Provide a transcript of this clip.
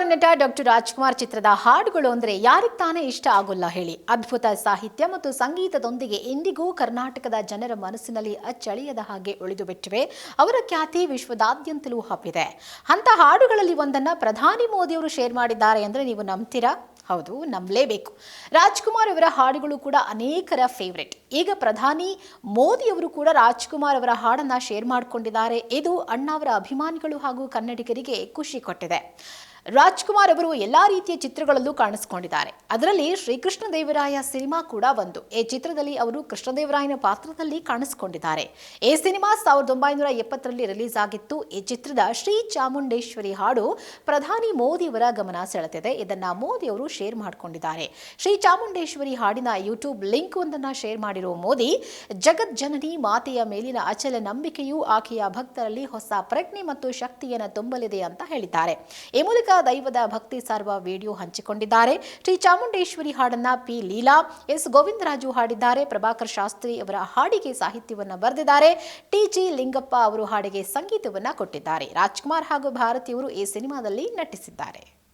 Super ನಟ doctor Rajkumar ಚಿತ್ರದ ಹಾಡುಗಳು ಅಂದರೆ ಯಾರಿಗೆ ತಾನೇ ಇಷ್ಟ ಆಗೋಲ್ಲ ಹೇಳಿ. ಅದ್ಭುತ ಸಾಹಿತ್ಯ ಮತ್ತು ಸಂಗೀತದೊಂದಿಗೆ ಇಂದಿಗೂ ಕರ್ನಾಟಕದ ಜನರ ಮನಸ್ಸಿನಲ್ಲಿ ಅಚ್ಚಳಿಯದ ಹಾಗೆ ಉಳಿದು ಬಿಟ್ಟಿವೆ. ಅವರ ಖ್ಯಾತಿ ವಿಶ್ವದಾದ್ಯಂತಲೂ ಹಬ್ಬಿದೆ. ಅಂತ ಹಾಡುಗಳಲ್ಲಿ ಒಂದನ್ನ ಪ್ರಧಾನಿ ಮೋದಿಯವರು ಶೇರ್ ಮಾಡಿದ್ದಾರೆ ಅಂದರೆ ನೀವು ನಂಬ್ತೀರಾ? ಹೌದು, ನಂಬಲೇಬೇಕು. ರಾಜ್ಕುಮಾರ್ ಅವರ ಹಾಡುಗಳು ಕೂಡ ಅನೇಕರ ಫೇವರೆಟ್. ಈಗ ಪ್ರಧಾನಿ ಮೋದಿಯವರು ಕೂಡ ರಾಜ್ಕುಮಾರ್ ಅವರ ಹಾಡನ್ನ ಶೇರ್ ಮಾಡಿಕೊಂಡಿದ್ದಾರೆ. ಇದು ಅಣ್ಣಾವರ ಅಭಿಮಾನಿಗಳು ಹಾಗೂ ಕನ್ನಡಿಗರಿಗೆ ಖುಷಿ ಕೊಟ್ಟಿದೆ. ರಾಜ್ಕುಮಾರ್ ಅವರು ಎಲ್ಲಾ ರೀತಿಯ ಚಿತ್ರಗಳಲ್ಲೂ ಕಾಣಿಸಿಕೊಂಡಿದ್ದಾರೆ. ಅದರಲ್ಲಿ ಶ್ರೀಕೃಷ್ಣ ದೇವರಾಯ ಸಿನಿಮಾ ಕೂಡ ಒಂದು. ಈ ಚಿತ್ರದಲ್ಲಿ ಅವರು ಕೃಷ್ಣದೇವರಾಯನ ಪಾತ್ರದಲ್ಲಿ ಕಾಣಿಸಿಕೊಂಡಿದ್ದಾರೆ. ಈ ಸಿನಿಮಾ 1970ರಲ್ಲಿ ರಿಲೀಸ್ ಆಗಿತ್ತು. ಈ ಚಿತ್ರದ ಶ್ರೀ ಚಾಮುಂಡೇಶ್ವರಿ ಹಾಡು ಪ್ರಧಾನಿ ಮೋದಿಯವರ ಗಮನ ಸೆಳೆದಿದೆ. ಇದನ್ನ ಮೋದಿ ಅವರು ಶೇರ್ ಮಾಡಿಕೊಂಡಿದ್ದಾರೆ. ಶ್ರೀ ಚಾಮುಂಡೇಶ್ವರಿ ಹಾಡಿನ ಯೂಟ್ಯೂಬ್ ಲಿಂಕ್ ಒಂದನ್ನು ಶೇರ್ ಮಾಡಿರುವ ಮೋದಿ, ಜಗತ್ ಜನನಿ ಮಾತೆಯ ಮೇಲಿನ ಅಚಲ ನಂಬಿಕೆಯು ಆಕೆಯ ಭಕ್ತರಲ್ಲಿ ಹೊಸ ಪ್ರಜ್ಞೆ ಮತ್ತು ಶಕ್ತಿಯನ್ನು ತುಂಬಲಿದೆ ಅಂತ ಹೇಳಿದ್ದಾರೆ. ಈ ಮೂಲಕ ದೈವದ ಭಕ್ತಿ ಸಾರುವ ವಿಡಿಯೋ ಹಂಚಿಕೊಂಡಿದ್ದಾರೆ. ಶ್ರೀ ಚಾಮುಂಡೇಶ್ವರಿ ಹಾಡನ್ನ ಪಿ ಲೀಲಾ, ಎಸ್ ಗೋವಿಂದರಾಜು ಹಾಡಿದ್ದಾರೆ. ಪ್ರಭಾಕರ್ ಶಾಸ್ತ್ರಿ ಅವರ ಹಾಡಿಗೆ ಸಾಹಿತ್ಯವನ್ನು ಬರೆದಿದ್ದಾರೆ. ಟಿ.ಜಿ. ಲಿಂಗಪ್ಪ ಅವರು ಹಾಡಿಗೆ ಸಂಗೀತವನ್ನ ಕೊಟ್ಟಿದ್ದಾರೆ. ರಾಜ್ಕುಮಾರ್ ಹಾಗೂ ಭಾರತಿಯವರು ಈ ಸಿನಿಮಾದಲ್ಲಿ ನಟಿಸಿದ್ದಾರೆ.